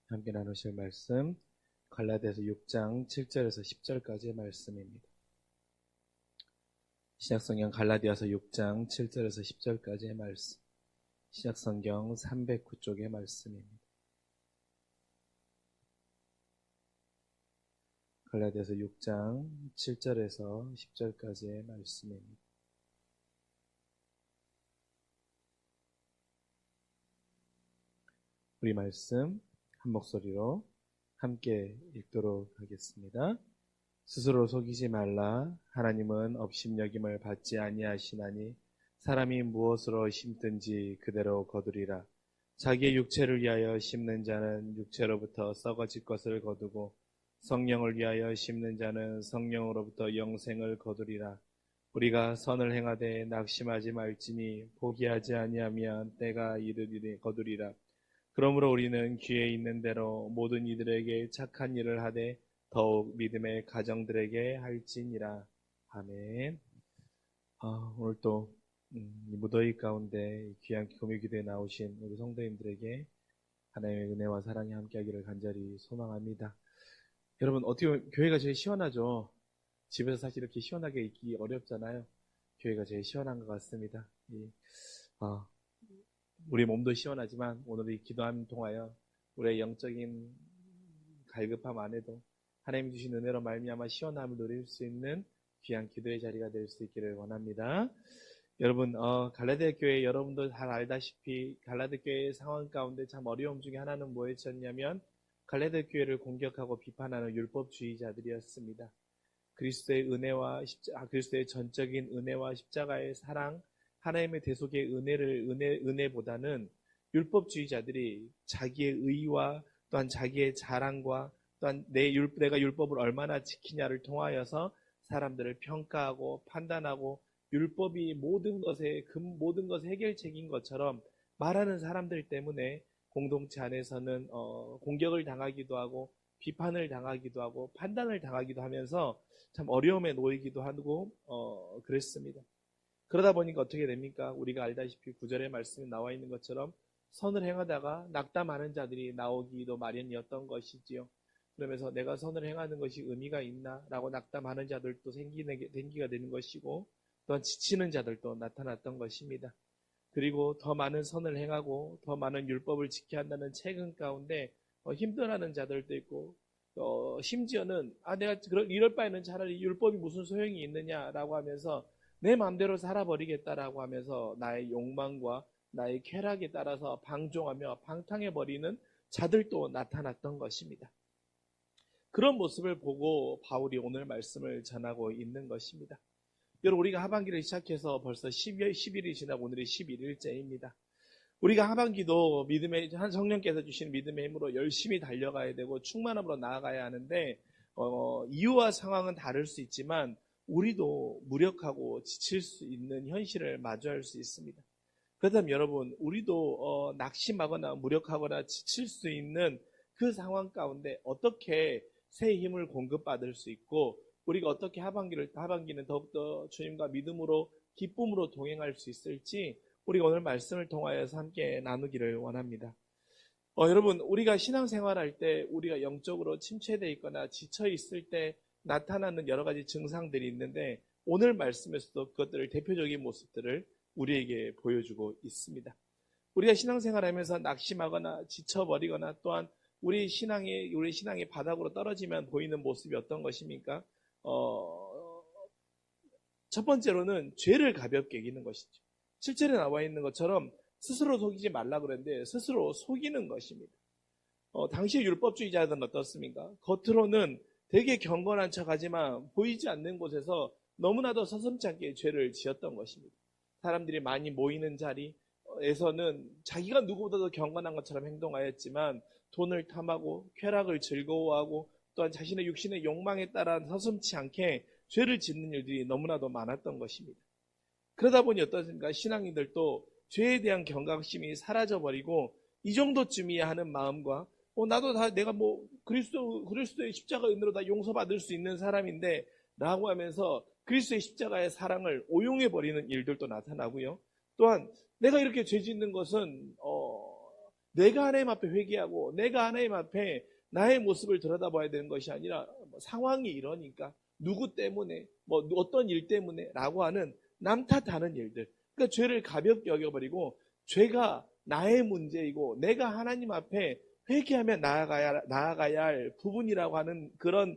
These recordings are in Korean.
함께 나누실 말씀 갈라디아서 6장 7절에서 10절까지의 말씀입니다. 신약성경 갈라디아서 6장 7절에서 10절까지의 말씀, 신약성경 309쪽의 말씀입니다. 갈라디아서 6장 7절에서 10절까지의 말씀입니다. 우리 말씀 한 목소리로 함께 읽도록 하겠습니다. 스스로 속이지 말라. 하나님은 업신여김을 받지 아니하시나니 사람이 무엇으로 심든지 그대로 거두리라. 자기의 육체를 위하여 심는 자는 육체로부터 썩어질 것을 거두고 성령을 위하여 심는 자는 성령으로부터 영생을 거두리라. 우리가 선을 행하되 낙심하지 말지니 포기하지 아니하면 때가 이르리니 거두리라. 그러므로 우리는 귀에 있는 대로 모든 이들에게 착한 일을 하되 더욱 믿음의 가정들에게 할지니라. 아멘. 오늘 또 무더위 가운데 귀한 금요기도에 나오신 우리 성도님들에게 하나님의 은혜와 사랑이 함께하기를 간절히 소망합니다. 여러분, 어떻게 보면 교회가 제일 시원하죠. 집에서 사실 이렇게 시원하게 있기 어렵잖아요. 교회가 제일 시원한 것 같습니다. 우리 몸도 시원하지만 오늘 이 기도함 통하여 우리의 영적인 갈급함 안에도 하나님이 주신 은혜로 말미암아 시원함을 누릴 수 있는 귀한 기도의 자리가 될 수 있기를 원합니다. 여러분, 갈라디아 교회 여러분도 잘 알다시피 갈라디아 교회의 상황 가운데 참 어려움 중에 하나는 뭐였냐면 갈라디아 교회를 공격하고 비판하는 율법주의자들이었습니다. 그리스도의 은혜와 그리스도의 전적인 은혜와 십자가의 사랑, 하나님의 대속의 은혜보다는 율법주의자들이 자기의 의와 또한 자기의 자랑과 또한 내가 율법을 얼마나 지키냐를 통하여서 사람들을 평가하고 판단하고 율법이 모든 것의 해결책인 것처럼 말하는 사람들 때문에 공동체 안에서는 공격을 당하기도 하고 비판을 당하기도 하고 판단을 당하기도 하면서 참 어려움에 놓이기도 하고 그랬습니다. 그러다 보니까 어떻게 됩니까? 우리가 알다시피 9절의 말씀에 나와 있는 것처럼 선을 행하다가 낙담하는 자들이 나오기도 마련이었던 것이지요. 그러면서 내가 선을 행하는 것이 의미가 있나? 라고 낙담하는 자들도 생기가 되는 것이고 또한 지치는 자들도 나타났던 것입니다. 그리고 더 많은 선을 행하고 더 많은 율법을 지켜야 한다는 책임 가운데 힘들어하는 자들도 있고 심지어는 내가 이럴 바에는 차라리 율법이 무슨 소용이 있느냐라고 하면서 내 마음대로 살아버리겠다라고 하면서 나의 욕망과 나의 쾌락에 따라서 방종하며 방탕해버리는 자들도 나타났던 것입니다. 그런 모습을 보고 바울이 오늘 말씀을 전하고 있는 것입니다. 여러분, 우리가 하반기를 시작해서 벌써 10일이 지나고 오늘이 11일째입니다. 우리가 하반기도 성령께서 주신 믿음의 힘으로 열심히 달려가야 되고 충만함으로 나아가야 하는데 이유와 상황은 다를 수 있지만 우리도 무력하고 지칠 수 있는 현실을 마주할 수 있습니다. 그렇다면 여러분, 우리도 낙심하거나 무력하거나 지칠 수 있는 그 상황 가운데 어떻게 새 힘을 공급받을 수 있고 우리가 어떻게 하반기는 더욱더 주님과 믿음으로 기쁨으로 동행할 수 있을지 우리가 오늘 말씀을 통하여서 함께 나누기를 원합니다. 여러분, 우리가 신앙생활할 때 우리가 영적으로 침체되어 있거나 지쳐 있을 때 나타나는 여러 가지 증상들이 있는데 오늘 말씀에서도 그것들을 대표적인 모습들을 우리에게 보여주고 있습니다. 우리가 신앙생활하면서 낙심하거나 지쳐버리거나 또한 우리 신앙의 바닥으로 떨어지면 보이는 모습이 어떤 것입니까? 첫 번째로는 죄를 가볍게 여기는 것이죠. 7절에 나와 있는 것처럼 스스로 속이지 말라 그랬는데 스스로 속이는 것입니다. 당시 율법주의자들은 어떻습니까? 겉으로는 되게 경건한 척하지만 보이지 않는 곳에서 너무나도 서슴지 않게 죄를 지었던 것입니다. 사람들이 많이 모이는 자리에서는 자기가 누구보다도 경건한 것처럼 행동하였지만 돈을 탐하고 쾌락을 즐거워하고 또한 자신의 육신의 욕망에 따라 서슴지 않게 죄를 짓는 일들이 너무나도 많았던 것입니다. 그러다 보니 어떻습니까? 신앙인들도 죄에 대한 경각심이 사라져버리고 이 정도쯤이야 하는 마음과 나도 내가 그리스도의 십자가 은혜로 다 용서받을 수 있는 사람인데 라고 하면서 그리스도의 십자가의 사랑을 오용해버리는 일들도 나타나고요. 또한 내가 이렇게 죄 짓는 것은 내가 하나님 앞에 회개하고 내가 하나님 앞에 나의 모습을 들여다봐야 되는 것이 아니라 상황이 이러니까 누구 때문에 뭐 어떤 일 때문에 라고 하는 남 탓하는 일들, 그러니까 죄를 가볍게 여겨버리고 죄가 나의 문제이고 내가 하나님 앞에 회개하며 나아가야 할 부분이라고 하는 그런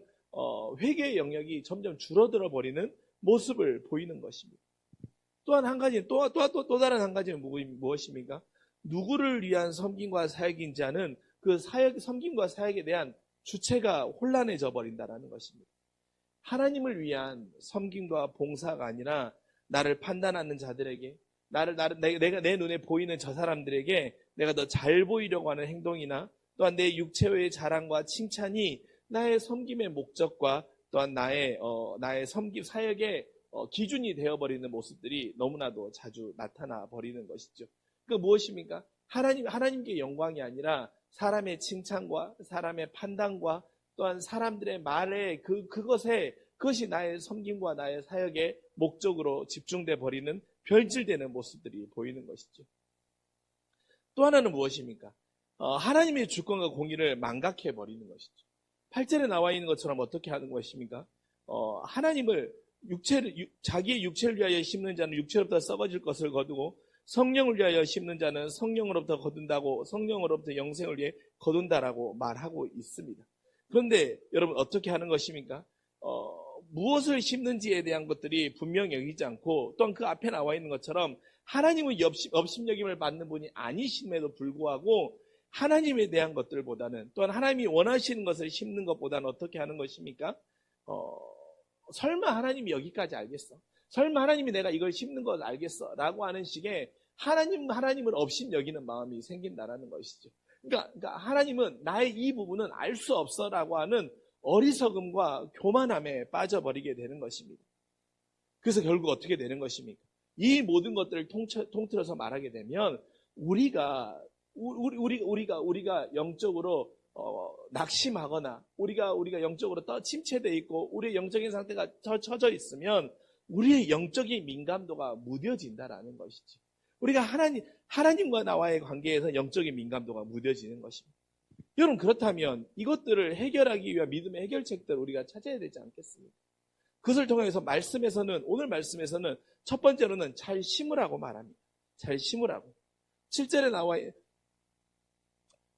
회개의 영역이 점점 줄어들어 버리는 모습을 보이는 것입니다. 또한 한 가지, 또 다른 한 가지는 무엇입니까? 누구를 위한 섬김과 사역인지 하는 그 섬김과 사역에 대한 주체가 혼란해져 버린다는 것입니다. 하나님을 위한 섬김과 봉사가 아니라 나를 판단하는 자들에게, 내가 내 눈에 보이는 저 사람들에게 내가 더 잘 보이려고 하는 행동이나 또한 내 육체의 자랑과 칭찬이 나의 섬김의 목적과 또한 나의 섬김 사역의 기준이 되어버리는 모습들이 너무나도 자주 나타나 버리는 것이죠. 그 무엇입니까? 하나님께 영광이 아니라 사람의 칭찬과 사람의 판단과 또한 사람들의 말에 그것이 나의 섬김과 나의 사역의 목적으로 집중돼 버리는 변질되는 모습들이 보이는 것이죠. 또 하나는 무엇입니까? 하나님의 주권과 공의를 망각해 버리는 것이죠. 8절에 나와 있는 것처럼 어떻게 하는 것입니까? 하나님을 자기의 육체를 위하여 심는 자는 육체로부터 썩어질 것을 거두고 성령을 위하여 심는 자는 성령으로부터 거둔다고, 성령으로부터 영생을 위해 거둔다라고 말하고 있습니다. 그런데 여러분 어떻게 하는 것입니까? 무엇을 심는지에 대한 것들이 분명히 여기지 않고 또한 그 앞에 나와 있는 것처럼 하나님은 업신여김을 받는 분이 아니심에도 불구하고 하나님에 대한 것들보다는 또한 하나님이 원하시는 것을 심는 것보다는 어떻게 하는 것입니까? 설마 하나님이 여기까지 알겠어? 설마 하나님이 내가 이걸 심는 걸 알겠어? 라고 하는 식의 하나님을 업신여기는 마음이 생긴다라는 것이죠. 그러니까 하나님은 나의 이 부분은 알 수 없어라고 하는 어리석음과 교만함에 빠져버리게 되는 것입니다. 그래서 결국 어떻게 되는 것입니까? 이 모든 것들을 통틀어서 말하게 되면 우리가 영적으로 낙심하거나 우리가 영적으로 침체되어 있고 우리의 영적인 상태가 처져 있으면 우리의 영적인 민감도가 무뎌진다라는 것이지. 우리가 하나님과 나와의 관계에서 영적인 민감도가 무뎌지는 것입니다. 여러분 그렇다면 이것들을 해결하기 위한 믿음의 해결책들을 우리가 찾아야 되지 않겠습니까? 그것을 통해서 오늘 말씀에서는 첫 번째로는 잘 심으라고 말합니다. 잘 심으라고.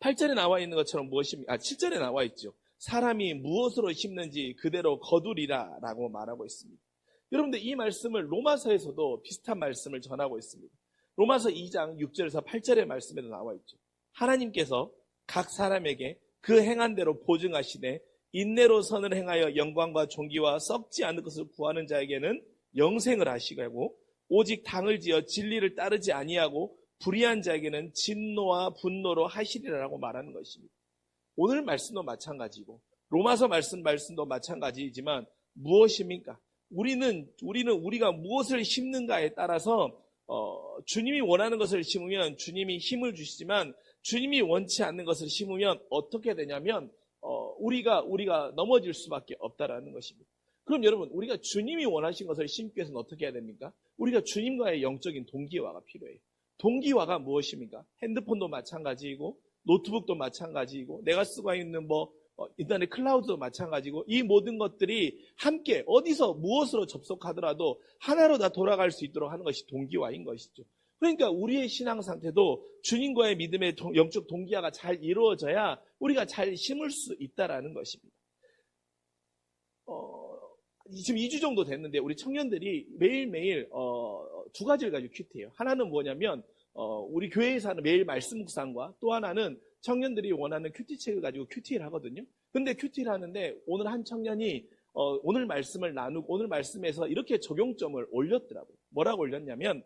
8절에 나와 있는 것처럼 무엇입니까? 7절에 나와 있죠. 사람이 무엇으로 심는지 그대로 거두리라 라고 말하고 있습니다. 여러분들 이 말씀을 로마서에서도 비슷한 말씀을 전하고 있습니다. 로마서 2장 6절에서 8절의 말씀에도 나와 있죠. 하나님께서 각 사람에게 그 행한 대로 보증하시되 인내로 선을 행하여 영광과 존귀와 썩지 않을 것을 구하는 자에게는 영생을 하시고 오직 당을 지어 진리를 따르지 아니하고 불의한 자에게는 진노와 분노로 하시리라고 말하는 것입니다. 오늘 말씀도 마찬가지고 로마서 말씀도 마찬가지이지만 무엇입니까? 우리가 무엇을 심는가에 따라서 주님이 원하는 것을 심으면 주님이 힘을 주시지만 주님이 원치 않는 것을 심으면 어떻게 되냐면 우리가 넘어질 수밖에 없다라는 것입니다. 그럼 여러분 우리가 주님이 원하신 것을 심기 위해서는 어떻게 해야 됩니까? 우리가 주님과의 영적인 동기화가 필요해요. 동기화가 무엇입니까? 핸드폰도 마찬가지이고 노트북도 마찬가지이고 내가 쓰고 있는 인터넷 클라우드도 마찬가지고 이 모든 것들이 함께 어디서 무엇으로 접속하더라도 하나로 다 돌아갈 수 있도록 하는 것이 동기화인 것이죠. 그러니까 우리의 신앙 상태도 주님과의 믿음의 영적 동기화가 잘 이루어져야 우리가 잘 심을 수 있다라는 것입니다. 지금 2주 정도 됐는데 우리 청년들이 매일매일 두 가지를 가지고 큐티해요. 하나는 뭐냐면 우리 교회에서 하는 매일 말씀 묵상과 또 하나는 청년들이 원하는 큐티책을 가지고 큐티를 하거든요. 근데 큐티를 하는데 오늘 한 청년이 오늘 말씀을 나누고 오늘 말씀에서 이렇게 적용점을 올렸더라고요. 뭐라고 올렸냐면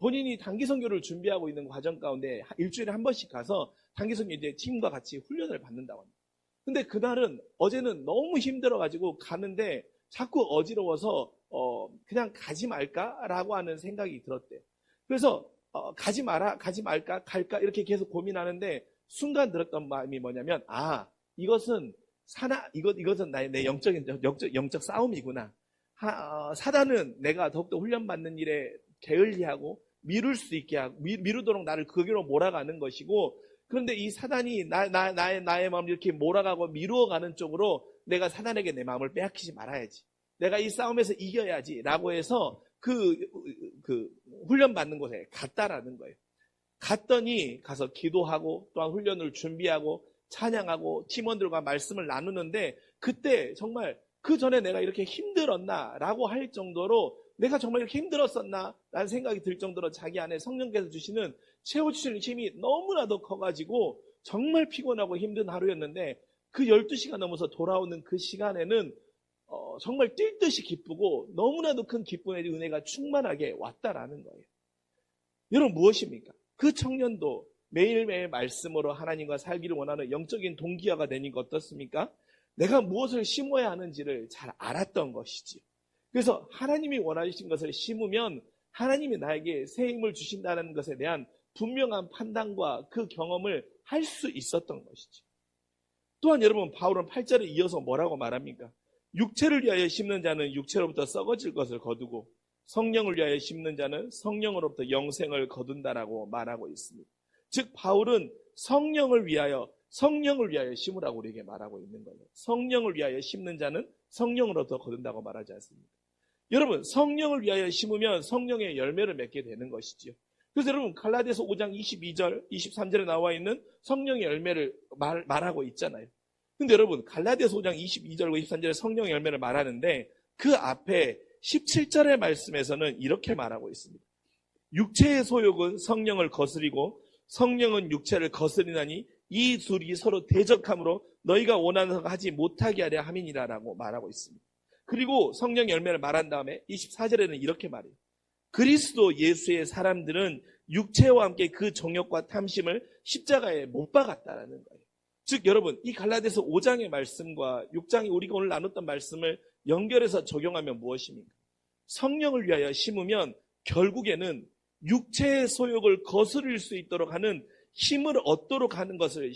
본인이 단기 선교를 준비하고 있는 과정 가운데 일주일에 한 번씩 가서 단기 선교 이제 팀과 같이 훈련을 받는다고 합니다. 근데 그날은 어제는 너무 힘들어가지고 가는데 자꾸 어지러워서 그냥 가지 말까라고 하는 생각이 들었대요. 그래서 가지 말까, 갈까 이렇게 계속 고민하는데 순간 들었던 마음이 뭐냐면 이것은 내 영적 싸움이구나. 사단은 내가 더욱더 훈련받는 일에 게을리하고 미룰 수 있게 하고, 미루도록 나를 그 길로 몰아가는 것이고, 그런데 이 사단이 나의 마음을 이렇게 몰아가고 미루어가는 쪽으로 내가 사단에게 내 마음을 빼앗기지 말아야지. 내가 이 싸움에서 이겨야지. 라고 해서 그 훈련받는 곳에 갔다라는 거예요. 갔더니 가서 기도하고 또한 훈련을 준비하고 찬양하고 팀원들과 말씀을 나누는데 그때 정말 그 전에 내가 이렇게 힘들었나 라고 할 정도로 내가 정말 이렇게 힘들었었나 라는 생각이 들 정도로 자기 안에 성령께서 주시는 채워주시는 힘이 너무나도 커가지고 정말 피곤하고 힘든 하루였는데 그 12시가 넘어서 돌아오는 그 시간에는 정말 뛸 듯이 기쁘고 너무나도 큰 기쁨의 은혜가 충만하게 왔다라는 거예요. 여러분 무엇입니까? 그 청년도 매일매일 말씀으로 하나님과 살기를 원하는 영적인 동기화가 되니까 어떻습니까? 내가 무엇을 심어야 하는지를 잘 알았던 것이지. 그래서 하나님이 원하신 것을 심으면 하나님이 나에게 새 힘을 주신다는 것에 대한 분명한 판단과 그 경험을 할 수 있었던 것이죠. 또한 여러분 바울은 8절에 이어서 뭐라고 말합니까? 육체를 위하여 심는 자는 육체로부터 썩어질 것을 거두고 성령을 위하여 심는 자는 성령으로부터 영생을 거둔다라고 말하고 있습니다. 즉 바울은 성령을 위하여 심으라고 우리에게 말하고 있는 거예요. 성령을 위하여 심는 자는 성령으로부터 거둔다고 말하지 않습니다. 여러분 성령을 위하여 심으면 성령의 열매를 맺게 되는 것이지요. 그래서 여러분 갈라디아서 5장 22절 23절에 나와 있는 성령의 열매를 말하고 있잖아요. 근데 여러분 갈라디아서 5장 22절과 23절에 성령의 열매를 말하는데 그 앞에 17절의 말씀에서는 이렇게 말하고 있습니다. 육체의 소욕은 성령을 거스리고 성령은 육체를 거스리나니 이 둘이 서로 대적함으로 너희가 원하는 것을 하지 못하게 하려 함이니라라고 말하고 있습니다. 그리고 성령 열매를 말한 다음에 24절에는 이렇게 말해요. 그리스도 예수의 사람들은 육체와 함께 그 정욕과 탐심을 십자가에 못 박았다라는 거예요. 즉 여러분 이 갈라디아서 5장의 말씀과 6장이 우리가 오늘 나눴던 말씀을 연결해서 적용하면 무엇입니까? 성령을 위하여 심으면 결국에는 육체의 소욕을 거스릴 수 있도록 하는 힘을 얻도록 하는 것을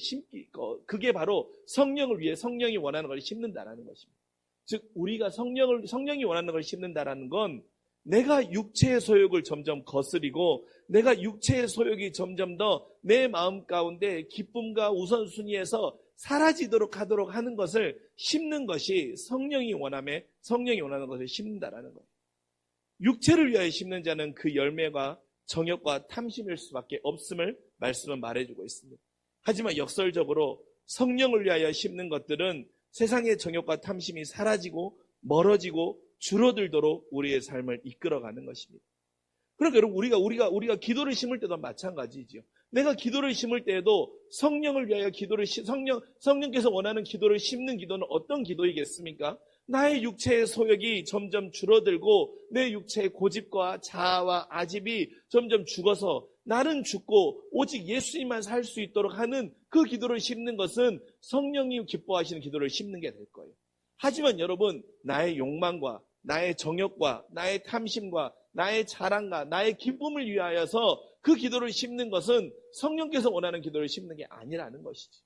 그게 바로 성령을 위해 성령이 원하는 걸 심는다라는 것입니다. 즉 우리가 성령이 원하는 걸 심는다라는 건 내가 육체의 소욕을 점점 거스리고 내가 육체의 소욕이 점점 더 내 마음 가운데 기쁨과 우선순위에서 사라지도록 하도록 하는 것을 심는 것이 성령이 원하는 것을 심는다라는 거예요. 육체를 위하여 심는 자는 그 열매가 정욕과 탐심일 수밖에 없음을 말씀은 말해주고 있습니다. 하지만 역설적으로 성령을 위하여 심는 것들은 세상의 정욕과 탐심이 사라지고 멀어지고 줄어들도록 우리의 삶을 이끌어가는 것입니다. 그러니까 여러분 우리가 기도를 심을 때도 마찬가지지요. 내가 기도를 심을 때에도 성령을 위하여 성령께서 원하는 기도를 심는 기도는 어떤 기도이겠습니까? 나의 육체의 소욕이 점점 줄어들고 내 육체의 고집과 자아와 아집이 점점 죽어서 나는 죽고 오직 예수님만 살 수 있도록 하는 그 기도를 심는 것은 성령이 기뻐하시는 기도를 심는 게 될 거예요. 하지만 여러분 나의 욕망과 나의 정욕과 나의 탐심과 나의 자랑과 나의 기쁨을 위하여서 그 기도를 심는 것은 성령께서 원하는 기도를 심는 게 아니라는 것이지.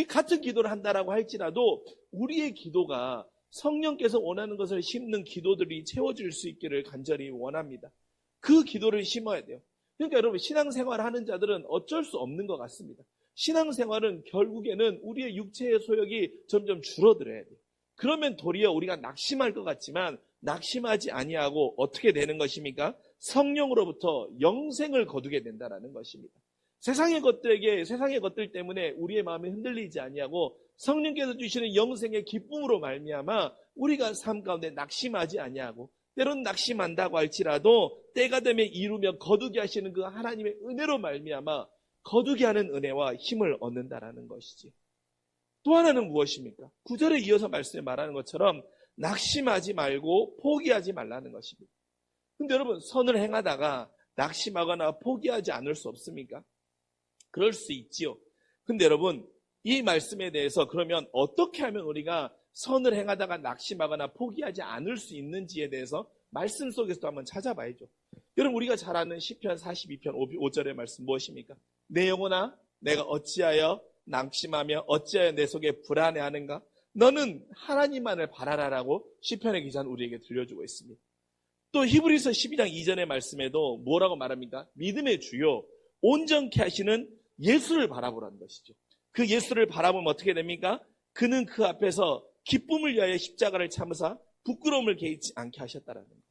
같은 기도를 한다라고 할지라도 우리의 기도가 성령께서 원하는 것을 심는 기도들이 채워질 수 있기를 간절히 원합니다. 그 기도를 심어야 돼요. 그러니까 여러분 신앙생활을 하는 자들은 어쩔 수 없는 것 같습니다. 신앙생활은 결국에는 우리의 육체의 소욕이 점점 줄어들어야 돼요. 그러면 도리어 우리가 낙심할 것 같지만 낙심하지 아니하고 어떻게 되는 것입니까? 성령으로부터 영생을 거두게 된다는 것입니다. 세상의 것들 때문에 우리의 마음이 흔들리지 아니하고 성령께서 주시는 영생의 기쁨으로 말미암아 우리가 삶 가운데 낙심하지 아니하고 때로는 낙심한다고 할지라도 때가 되면 이루며 거두게 하시는 그 하나님의 은혜로 말미암아 거두게 하는 은혜와 힘을 얻는다라는 것이지. 또 하나는 무엇입니까? 9절에 이어서 말씀에 말하는 것처럼 낙심하지 말고 포기하지 말라는 것입니다. 근데 여러분 선을 행하다가 낙심하거나 포기하지 않을 수 없습니까? 그럴 수 있지요. 근데 여러분 이 말씀에 대해서 그러면 어떻게 하면 우리가 선을 행하다가 낙심하거나 포기하지 않을 수 있는지에 대해서 말씀 속에서도 한번 찾아봐야죠. 여러분 우리가 잘 아는 시편 42편 5절의 말씀 무엇입니까? 내 영혼아 내가 어찌하여 낙심하며 어찌하여 내 속에 불안해하는가? 너는 하나님만을 바라라라고 시편의 기자는 우리에게 들려주고 있습니다. 또 히브리서 12장 2절의 말씀에도 뭐라고 말합니까? 믿음의 주요 온전케 하시는 예수를 바라보라는 것이죠. 그 예수를 바라보면 어떻게 됩니까? 그는 그 앞에서 기쁨을 위하여 십자가를 참으사 부끄러움을 개의치 않게 하셨다라는 거예요.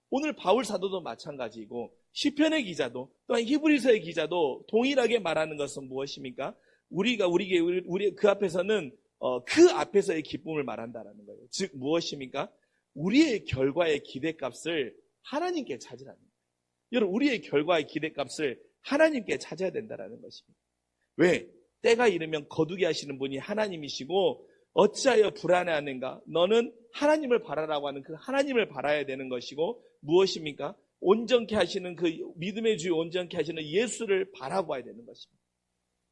오늘 바울 사도도 마찬가지이고 시편의 기자도 또한 히브리서의 기자도 동일하게 말하는 것은 무엇입니까? 우리 그 앞에서는 그 앞에서의 기쁨을 말한다라는 거예요. 즉 무엇입니까? 우리의 결과의 기대값을 하나님께 찾으라는 거예요. 여러분, 우리의 결과의 기대값을 하나님께 찾아야 된다는 것입니다. 왜? 때가 이르면 거두게 하시는 분이 하나님이시고 어찌하여 불안해하는가? 너는 하나님을 바라라고 하는 그 하나님을 바라야 되는 것이고 무엇입니까? 온전케 하시는 그 믿음의 주요 온전케 하시는 예수를 바라봐야 되는 것입니다.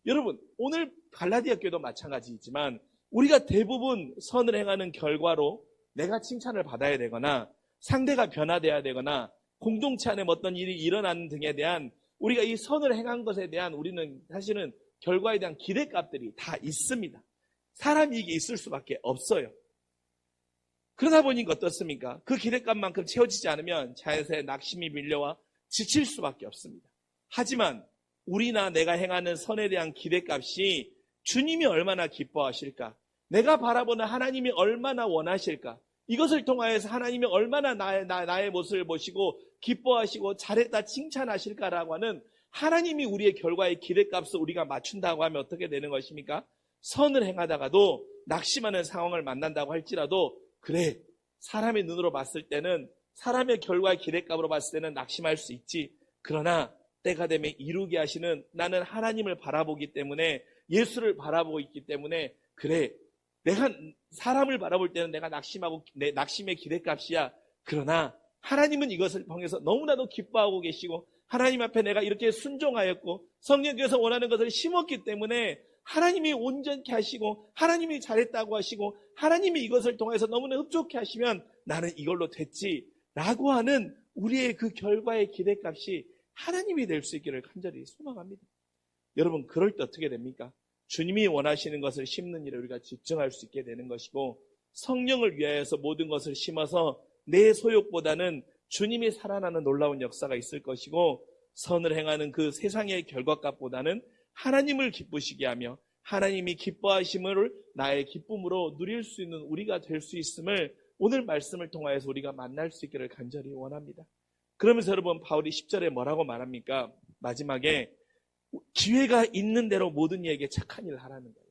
여러분, 오늘 갈라디아 교회도 마찬가지이지만 우리가 대부분 선을 행하는 결과로 내가 칭찬을 받아야 되거나 상대가 변화되어야 되거나 공동체 안에 어떤 일이 일어나는 등에 대한 우리가 이 선을 행한 것에 대한 우리는 사실은 결과에 대한 기대값들이 다 있습니다. 사람이 이게 있을 수밖에 없어요. 그러다 보니까 어떻습니까? 그 기대값만큼 채워지지 않으면 자연스레 낙심이 밀려와 지칠 수밖에 없습니다. 하지만 우리나 내가 행하는 선에 대한 기대값이 주님이 얼마나 기뻐하실까? 내가 바라보는 하나님이 얼마나 원하실까? 이것을 통하여서 하나님이 얼마나 나의 모습을 보시고 기뻐하시고 잘했다 칭찬하실까라고 하는 하나님이 우리의 결과의 기대값을 우리가 맞춘다고 하면 어떻게 되는 것입니까? 선을 행하다가도 낙심하는 상황을 만난다고 할지라도 그래, 사람의 눈으로 봤을 때는 사람의 결과의 기대값으로 봤을 때는 낙심할 수 있지. 그러나 때가 되면 이루게 하시는 나는 하나님을 바라보기 때문에 예수를 바라보고 있기 때문에 그래, 내가 사람을 바라볼 때는 내가 낙심하고 내 낙심의 기대값이야. 그러나 하나님은 이것을 통해서 너무나도 기뻐하고 계시고 하나님 앞에 내가 이렇게 순종하였고 성령께서 원하는 것을 심었기 때문에 하나님이 온전케 하시고 하나님이 잘했다고 하시고 하나님이 이것을 통해서 너무나 흡족해 하시면 나는 이걸로 됐지라고 하는 우리의 그 결과의 기대값이 하나님이 될 수 있기를 간절히 소망합니다. 여러분, 그럴 때 어떻게 됩니까? 주님이 원하시는 것을 심는 일을 우리가 집중할 수 있게 되는 것이고 성령을 위하여서 모든 것을 심어서 내 소욕보다는 주님이 살아나는 놀라운 역사가 있을 것이고 선을 행하는 그 세상의 결과값보다는 하나님을 기쁘시게 하며 하나님이 기뻐하심을 나의 기쁨으로 누릴 수 있는 우리가 될 수 있음을 오늘 말씀을 통하여서 우리가 만날 수 있기를 간절히 원합니다. 그러면서 여러분 바울이 10절에 뭐라고 말합니까? 마지막에 기회가 있는 대로 모든 이에게 착한 일을 하라는 거예요.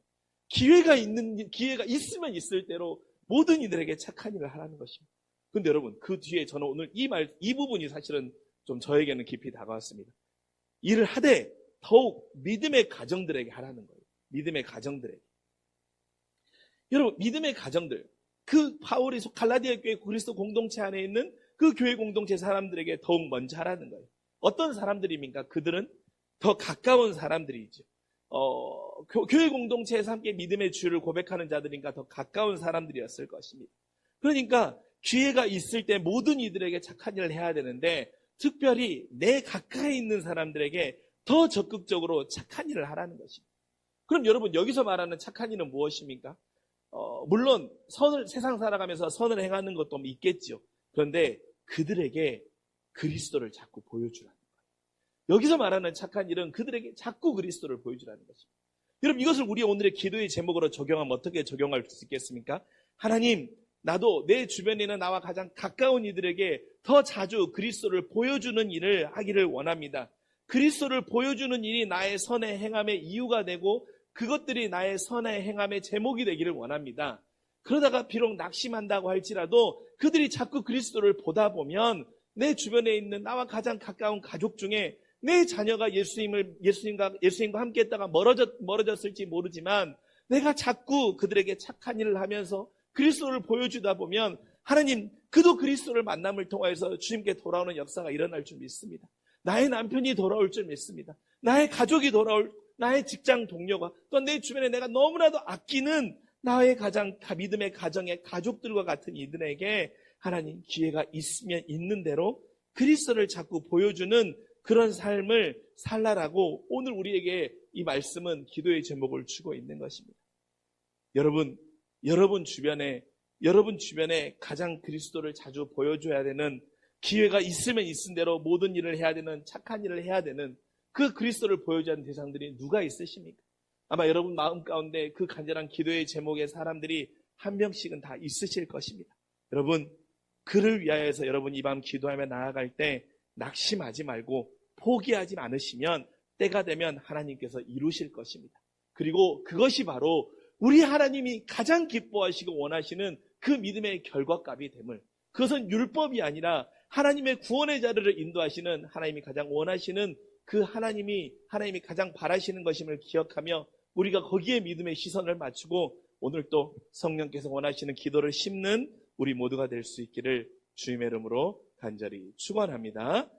기회가 있으면 있을 대로 모든 이들에게 착한 일을 하라는 것입니다. 근데 여러분 그 뒤에 저는 오늘 이 부분이 사실은 좀 저에게는 깊이 다가왔습니다. 일을 하되 더욱 믿음의 가정들에게 하라는 거예요. 믿음의 가정들에게. 여러분 믿음의 가정들, 그 바울이 갈라디아 교회 그리스도 공동체 안에 있는 그 교회 공동체 사람들에게 더욱 먼저 하라는 거예요. 어떤 사람들입니까? 그들은 더 가까운 사람들이죠. 교회 공동체에서 함께 믿음의 주를 고백하는 자들인가 더 가까운 사람들이었을 것입니다. 그러니까 기회가 있을 때 모든 이들에게 착한 일을 해야 되는데 특별히 내 가까이 있는 사람들에게 더 적극적으로 착한 일을 하라는 것입니다. 그럼 여러분 여기서 말하는 착한 일은 무엇입니까? 물론 세상 살아가면서 선을 행하는 것도 있겠죠. 그런데 그들에게 그리스도를 자꾸 보여주라는 거예요. 여기서 말하는 착한 일은 그들에게 자꾸 그리스도를 보여주라는 것입니다. 여러분 이것을 우리 오늘의 기도의 제목으로 적용하면 어떻게 적용할 수 있겠습니까? 하나님, 나도 내 주변에 있는 나와 가장 가까운 이들에게 더 자주 그리스도를 보여주는 일을 하기를 원합니다. 그리스도를 보여주는 일이 나의 선의 행함의 이유가 되고 그것들이 나의 선의 행함의 제목이 되기를 원합니다. 그러다가 비록 낙심한다고 할지라도 그들이 자꾸 그리스도를 보다 보면 내 주변에 있는 나와 가장 가까운 가족 중에 내 자녀가 예수님과 함께 했다가 멀어졌을지 모르지만 내가 자꾸 그들에게 착한 일을 하면서 그리스도를 보여주다 보면 하나님, 그도 그리스도를 만남을 통해서 주님께 돌아오는 역사가 일어날 줄 믿습니다. 나의 남편이 돌아올 줄 믿습니다. 나의 가족이 나의 직장 동료가 또 내 주변에 내가 너무나도 아끼는 나의 가장 믿음의 가정의 가족들과 같은 이들에게 하나님 기회가 있으면 있는 대로 그리스도를 자꾸 보여주는 그런 삶을 살라라고 오늘 우리에게 이 말씀은 기도의 제목을 주고 있는 것입니다. 여러분 주변에 가장 그리스도를 자주 보여줘야 되는 기회가 있으면 있은 대로 모든 일을 해야 되는, 착한 일을 해야 되는 그 그리스도를 보여줘야 하는 대상들이 누가 있으십니까? 아마 여러분 마음 가운데 그 간절한 기도의 제목의 사람들이 한 명씩은 다 있으실 것입니다. 여러분, 그를 위하여서 여러분 이 밤 기도하며 나아갈 때 낙심하지 말고 포기하지 않으시면 때가 되면 하나님께서 이루실 것입니다. 그리고 그것이 바로 우리 하나님이 가장 기뻐하시고 원하시는 그 믿음의 결과값이 됨을, 그것은 율법이 아니라 하나님의 구원의 자리를 인도하시는 하나님이 가장 원하시는 그 하나님이 가장 바라시는 것임을 기억하며 우리가 거기에 믿음의 시선을 맞추고 오늘 또 성령께서 원하시는 기도를 심는 우리 모두가 될 수 있기를 주님의 이름으로 간절히 축원합니다.